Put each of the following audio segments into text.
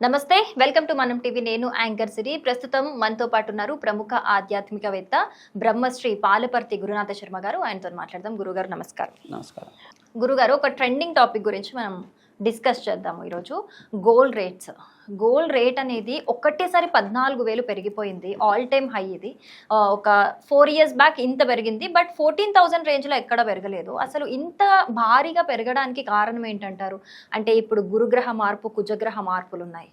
నమస్తే, welcome to మనం TV. నేను యాంకర్ సిరి. ప్రస్తుతం మనతో పాటు ఉన్నారు ప్రముఖ ఆధ్యాత్మికవేత్త బ్రహ్మశ్రీ పాలపర్తి గురునాథ శర్మ గారు. ఆయనతో మాట్లాడదాం. గురుగారు నమస్కారం. నమస్కారం. గురుగారు, ఒక ట్రెండింగ్ టాపిక్ గురించి మనం డిస్కస్ చేద్దాము ఈరోజు. Gold rates. గోల్డ్ రేట్ అనేది ఒక్కటేసారి 14,000 పెరిగిపోయింది. ఆల్ టైమ్ హై ఇది. ఒక 4 years బ్యాక్ ఇంత పెరిగింది, బట్ 14,000 రేంజ్లో ఎక్కడ పెరగలేదు. అసలు ఇంత భారీగా పెరగడానికి కారణం ఏంటంటారు? అంటే ఇప్పుడు గురుగ్రహ మార్పు, కుజగ్రహ మార్పులు ఉన్నాయి.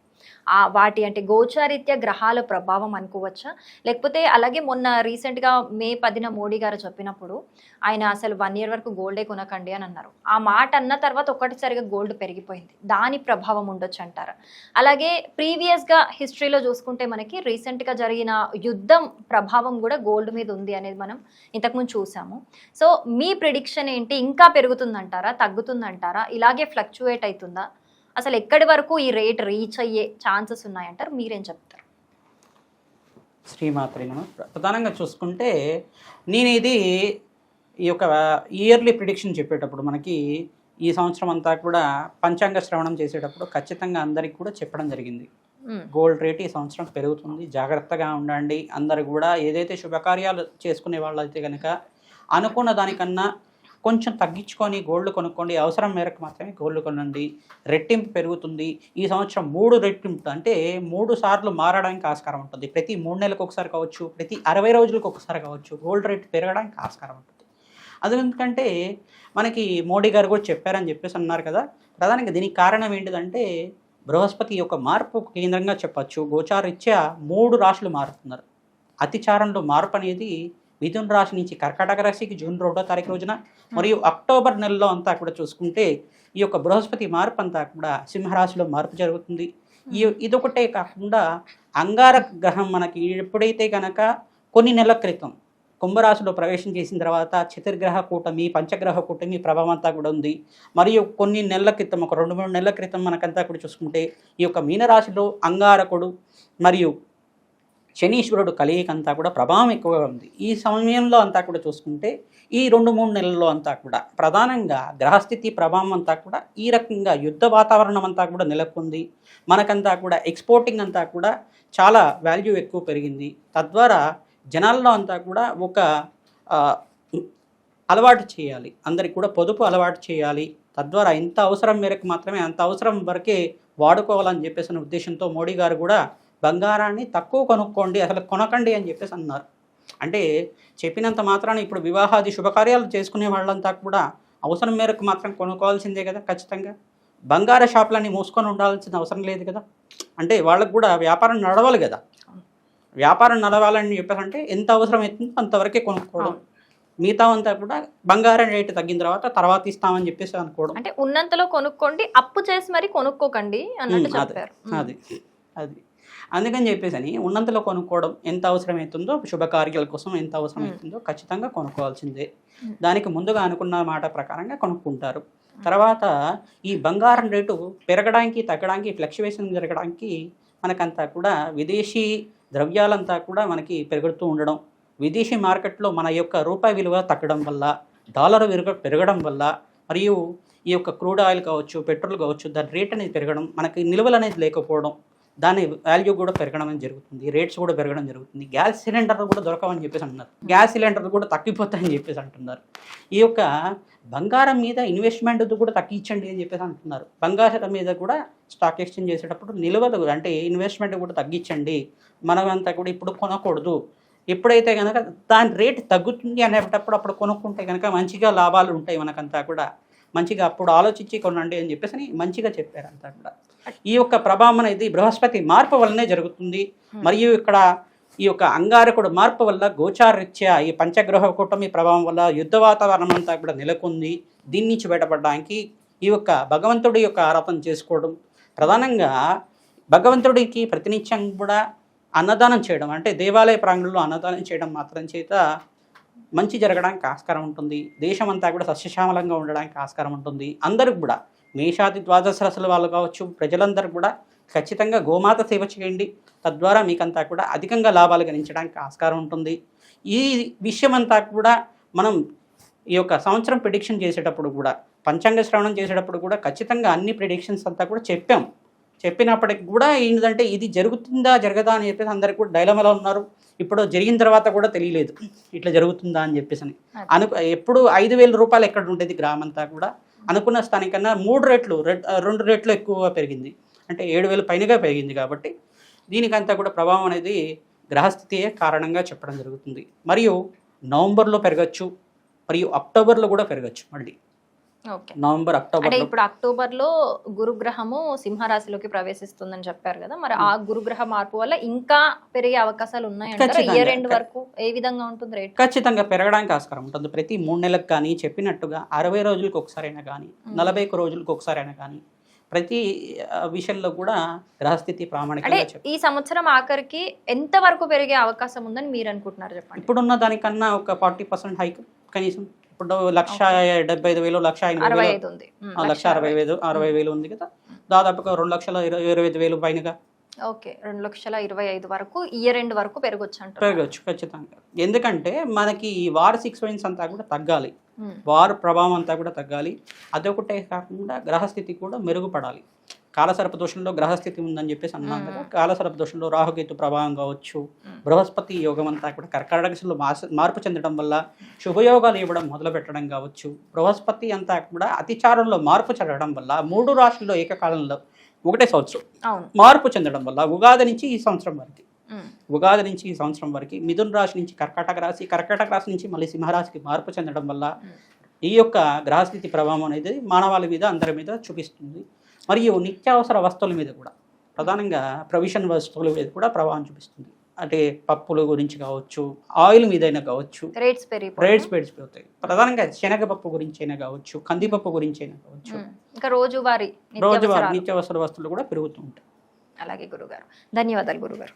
వాటి అంటే గోచారీత్య గ్రహాల ప్రభావం అనుకోవచ్చా? లేకపోతే అలాగే మొన్న రీసెంట్గా మే 10న మోడీ గారు చెప్పినప్పుడు ఆయన అసలు 1 year వరకు గోల్డే కొనకండి అని అన్నారు. ఆ మాట అన్న తర్వాత ఒక్కటిసారిగా గోల్డ్ పెరిగిపోయింది. దాని ప్రభావం ఉండొచ్చు అంటారా? అలాగే ప్రీవియస్గా హిస్టరీలో చూసుకుంటే మనకి రీసెంట్గా జరిగిన యుద్ధం ప్రభావం కూడా గోల్డ్ మీద ఉంది అనేది మనం ఇంతకుముందు చూసాము. సో మీ ప్రిడిక్షన్ ఏంటి? ఇంకా పెరుగుతుందంటారా, తగ్గుతుందంటారా, ఇలాగే ఫ్లక్చువేట్ అవుతుందా? అసలు ఎక్కడి వరకు ఈ రేట్ రీచ్ అయ్యే ఛాన్సెస్ ఉన్నాయంటారు? మీరేం చెప్తారు? శ్రీమాత్రి నమ. ప్రధానంగా చూసుకుంటే నేను ఇది ఈ యొక్క ఇయర్లీ ప్రిడిక్షన్ చెప్పేటప్పుడు మనకి ఈ సంవత్సరం అంతా కూడా పంచాంగ శ్రవణం చేసేటప్పుడు ఖచ్చితంగా అందరికి కూడా చెప్పడం జరిగింది. గోల్డ్ రేట్ ఈ సంవత్సరం పెరుగుతుంది, జాగ్రత్తగా ఉండండి. అందరు కూడా ఏదైతే శుభకార్యాలు చేసుకునే వాళ్ళు అయితే కనుక అనుకున్న దానికన్నా కొంచెం తగ్గించుకొని గోల్డ్ కొనుక్కోండి, అవసరం మేరకు మాత్రమే గోల్డ్ కొనండి, రెట్టింపు పెరుగుతుంది. ఈ సంవత్సరం 3 రెట్టింపు అంటే 3 సార్లు మారడానికి ఆస్కారం ఉంటుంది. ప్రతి 3 నెలలకు ఒకసారి కావచ్చు, ప్రతి 60 రోజులకు ఒకసారి కావచ్చు, గోల్డ్ రేట్ పెరగడానికి ఆస్కారం ఉంటుంది. అది ఎందుకంటే మనకి మోడీ గారు కూడా చెప్పారని చెప్పేసి అన్నారు కదా. ప్రధానంగా దీనికి కారణం ఏంటిదంటే బృహస్పతి యొక్క మార్పు కేంద్రంగా చెప్పచ్చు. గోచారీత్యా 3 రాశులు మారుతున్నారు. అతిచారంలో మార్పు అనేది మిథున రాశి నుంచి కర్కాటక రాశికి జూన్ 2వ తారీఖు రోజున, మరియు అక్టోబర్ నెలలో అంతా కూడా చూసుకుంటే ఈ యొక్క బృహస్పతి మార్పు అంతా కూడా సింహరాశిలో మార్పు జరుగుతుంది. ఇదొకటే కాకుండా అంగార గ్రహం మనకి ఎప్పుడైతే కనుక కొన్ని నెలల క్రితం కుంభరాశిలో ప్రవేశం చేసిన తర్వాత చతుర్గ్రహ కూటమి, పంచగ్రహ కూటమి ప్రభావం అంతా కూడా ఉంది. మరియు కొన్ని నెలల క్రితం, ఒక 2-3 నెలల క్రితం మనకంతా కూడా చూసుకుంటే ఈ యొక్క మీనరాశిలో అంగారకుడు మరియు శనీశ్వరుడు కలయికంతా కూడా ప్రభావం ఎక్కువగా ఉంది. ఈ సమయంలో అంతా కూడా చూసుకుంటే ఈ 2-3 నెలల్లో అంతా కూడా ప్రధానంగా గ్రహస్థితి ప్రభావం అంతా కూడా ఈ రకంగా యుద్ధ వాతావరణం అంతా కూడా నెలకొంది. మనకంతా కూడా ఎక్స్పోర్టింగ్ అంతా కూడా చాలా వాల్యూ ఎక్కువ పెరిగింది. తద్వారా జనాల్లో అంతా కూడా ఒక అలవాటు చేయాలి, అందరికి కూడా పొదుపు అలవాటు చేయాలి. తద్వారా ఇంత అవసరం మేరకు మాత్రమే, అంత అవసరం వరకే వాడుకోవాలని చెప్పేసిన ఉద్దేశంతో మోడీ గారు కూడా బంగారాన్ని తక్కువ కొనుక్కోండి, అసలు కొనకండి అని చెప్పేసి అన్నారు. అంటే చెప్పినంత మాత్రాన ఇప్పుడు వివాహాది శుభకార్యాలు చేసుకునే వాళ్ళంతా కూడా అవసరం మేరకు మాత్రం కొనుక్కోవాల్సిందే కదా. ఖచ్చితంగా బంగార షాపులన్నీ మూసుకొని ఉండాల్సిన అవసరం లేదు కదా. అంటే వాళ్ళకు కూడా వ్యాపారం నడవాలి కదా. వ్యాపారం నడవాలని చెప్పేసి అంటే ఎంత అవసరం అవుతుందో అంతవరకే కొనుక్కోవడం, మిగతా అంతా కూడా బంగారం రేటు తగ్గిన తర్వాత ఇస్తామని చెప్పేసి అనుకోవడం. అంటే ఉన్నంతలో కొనుక్కోండి, అప్పు చేసి మరి కొనుక్కోకండి అన్నట్టు చెప్పారు. అది అందుకని చెప్పేసి అని ఉన్నంతలో కొనుక్కోవడం, ఎంత అవసరం అవుతుందో శుభకార్యాల కోసం ఎంత అవసరం అవుతుందో ఖచ్చితంగా కొనుక్కోవాల్సిందే. దానికి ముందుగా అనుకున్న మాట ప్రకారంగా కొనుక్కుంటారు. తర్వాత ఈ బంగారం రేటు పెరగడానికి, తగ్గడానికి, ఫ్లక్చువేషన్ జరగడానికి మనకంతా కూడా విదేశీ ద్రవ్యాలంతా కూడా మనకి పెరుగుతూ ఉండడం, విదేశీ మార్కెట్లో మన యొక్క రూపాయి విలువ తగ్గడం వల్ల, డాలర్ పెరగడం వల్ల, మరియు ఈ యొక్క క్రూడ్ ఆయిల్ కావచ్చు, పెట్రోల్ కావచ్చు, దాని రేట్ అనేది పెరగడం, మనకి నిల్వలు అనేది లేకపోవడం, దాని వాల్యూ కూడా పెరగడం అనేది జరుగుతుంది. రేట్స్ కూడా పెరగడం జరుగుతుంది. గ్యాస్ సిలిండర్లు కూడా దొరకవని చెప్పేసి అంటున్నారు. గ్యాస్ సిలిండర్లు కూడా తగ్గిపోతాయని చెప్పేసి అంటున్నారు. ఈ యొక్క బంగారం మీద ఇన్వెస్ట్మెంట్ కూడా తగ్గించండి అని చెప్పేసి అంటున్నారు. బంగారం మీద కూడా స్టాక్ ఎక్స్చేంజ్ చేసేటప్పుడు నిల్వలు అంటే ఇన్వెస్ట్మెంట్ కూడా తగ్గించండి, మనమంతా కూడా ఇప్పుడు కొనకూడదు. ఎప్పుడైతే కనుక దాని రేట్ తగ్గుతుంది అనేటప్పుడు అప్పుడు కొనుక్కుంటే కనుక మంచిగా లాభాలు ఉంటాయి, మనకంతా కూడా మంచిగా అప్పుడు ఆలోచించి కొనండి అని చెప్పేసి మంచిగా చెప్పారు అంతా కూడా. ఈ యొక్క ప్రభావం అనేది బృహస్పతి మార్పు వల్లనే జరుగుతుంది. మరియు ఇక్కడ ఈ యొక్క అంగారకుడు మార్పు వల్ల గోచారరీత్యా ఈ పంచగ్రహ కూటమి ప్రభావం వల్ల యుద్ధ వాతావరణం అంతా కూడా నెలకొంది. దీని నుంచి బయటపడడానికి ఈ యొక్క భగవంతుడి యొక్క ఆరాధన చేసుకోవడం, ప్రధానంగా భగవంతుడికి ప్రతినిత్యం కూడా అన్నదానం చేయడం, అంటే దేవాలయ ప్రాంగణంలో అన్నదానం చేయడం మాత్రం చేత మంచి జరగడానికి ఆస్కారం ఉంటుంది. దేశం అంతా కూడా సస్యశ్యామలంగా ఉండడానికి ఆస్కారం ఉంటుంది. అందరికి కూడా మేషాది ద్వాదశ రాశుల వాళ్ళు కావచ్చు, ప్రజలందరూ కూడా ఖచ్చితంగా గోమాత సేవ చేయండి. తద్వారా మీకంతా కూడా అధికంగా లాభాలు గణించడానికి ఆస్కారం ఉంటుంది. ఈ విషయం అంతా కూడా మనం ఈ యొక్క సంవత్సరం ప్రిడిక్షన్ చేసేటప్పుడు కూడా, పంచాంగ శ్రవణం చేసేటప్పుడు కూడా ఖచ్చితంగా అన్ని ప్రిడిక్షన్స్ అంతా కూడా చెప్పాం. చెప్పినప్పటికి కూడా ఏంటంటే ఇది జరుగుతుందా జరగదా అని చెప్పేసి అందరికి కూడా డైలమాలో ఉన్నారు. ఇప్పుడు జరిగిన తర్వాత కూడా తెలియలేదు ఇట్లా జరుగుతుందా అని చెప్పేసి అని. ఎప్పుడు 5,000 రూపాయలు ఎక్కడ ఉంటుంది గ్రామంతా కూడా అనుకున్న స్థానికన్నా 3 రెట్లు 2 రెట్లు ఎక్కువగా పెరిగింది. అంటే 7,000 పైనగా పెరిగింది. కాబట్టి దీనికంతా కూడా ప్రభావం అనేది గ్రహస్థితియే కారణంగా చెప్పడం జరుగుతుంది. మరియు నవంబర్లో పెరగచ్చు, మరియు అక్టోబర్లో కూడా పెరగచ్చు. మళ్ళీ ఓకే, నవంబర్ అంటే అక్టోబర్ ఇప్పుడు అక్టోబర్లో గురుగ్రహము సింహరాశిలోకి ప్రవేశిస్తుందని చెప్పారు కదా, మరి ఆ గురుగ్రహ మార్పు వల్ల ఇంకా పెరిగే అవకాశాలు ఉన్నాయంటారా? ఖచ్చితంగా. ఇయర్ ఎండ్ వరకు ఏ విధంగా ఉంటుంది రేట్? ఖచ్చితంగా పెరగడానికి ఆస్కారం ఉంటుంది. ప్రతి 3 నెలలకు కానీ చెప్పినట్టుగా 60 రోజులకు ఒకసారైనా కానీ 41 రోజులకు ఒకసారైనా కానీ ప్రతి విషయంలో కూడా గ్రహస్థితి అంటే ప్రామాణికంగా ఈ సంవత్సరం ఆఖరికి ఎంత వరకు పెరిగే అవకాశం ఉందని మీరు అనుకుంటున్నారు చెప్పండి. ఇప్పుడున్న దానికన్నా ఒక 40% హైక్ కనీసం. ఇప్పుడు 1,75,000 1,80,000 65 ఉంది. 1,60,000 ఉంది కదా, దాదాపుగా 2,25,000 పైనగా ఓకే, 2,25,000 వరకు ఇయర్ ఎండ్ వరకు పెరగొచ్చు అంటారు. పెరగచ్చు ఖచ్చితంగా. ఎందుకంటే మనకి ఈ వార్ సీక్వెన్స్ అంతా కూడా తగ్గాలి, వార్ ప్రభావం అంతా కూడా తగ్గాలి. అదొకటే కాకుండా గ్రహస్థితి కూడా మెరుగుపడాలి. కాలసర్ప దోషంలో గ్రహస్థితి ఉందని చెప్పేసి అన్నాం కదా, కాలసర్ప దోషంలో రాహుకేతు ప్రభావం కావచ్చు, బృహస్పతి యోగం అంతా కూడా కర్కాటక రాశిలో మార్పు చెందడం వల్ల శుభయోగాలు ఇవ్వడం మొదలు పెట్టడం కావచ్చు. బృహస్పతి అంతా కూడా అతిచారంలో మార్పు చెందడం వల్ల 3 రాశుల్లో ఏకకాలంలో ఒకటే సంవత్సరం మార్పు చెందడం వల్ల ఉగాది నుంచి ఈ సంవత్సరం వరకు మిథున రాశి నుంచి కర్కాటక రాశి నుంచి మళ్ళీ సింహరాశికి మార్పు చెందడం వల్ల ఈ యొక్క గ్రహస్థితి ప్రభావం అనేది మానవాళి మీద అందరి మీద చూపిస్తుంది. మరియు నిత్యావసర వస్తువుల మీద కూడా, ప్రధానంగా ప్రొవిజన్ వస్తువుల మీద కూడా ప్రభావం చూపిస్తుంది. అంటే పప్పుల గురించి కావచ్చు, ఆయిల్ మీదైనా కావచ్చు రేట్స్ పెరుగుతాయి. ప్రధానంగా శనగపప్పు గురించి అయినా కావచ్చు, కందిపప్పు గురించి అయినా కావచ్చు, ఇంకా రోజువారీ నిత్యావసర వస్తువులు కూడా పెరుగుతూ ఉంటాయి. అలాగే గురుగారు, ధన్యవాదాలు గురుగారు.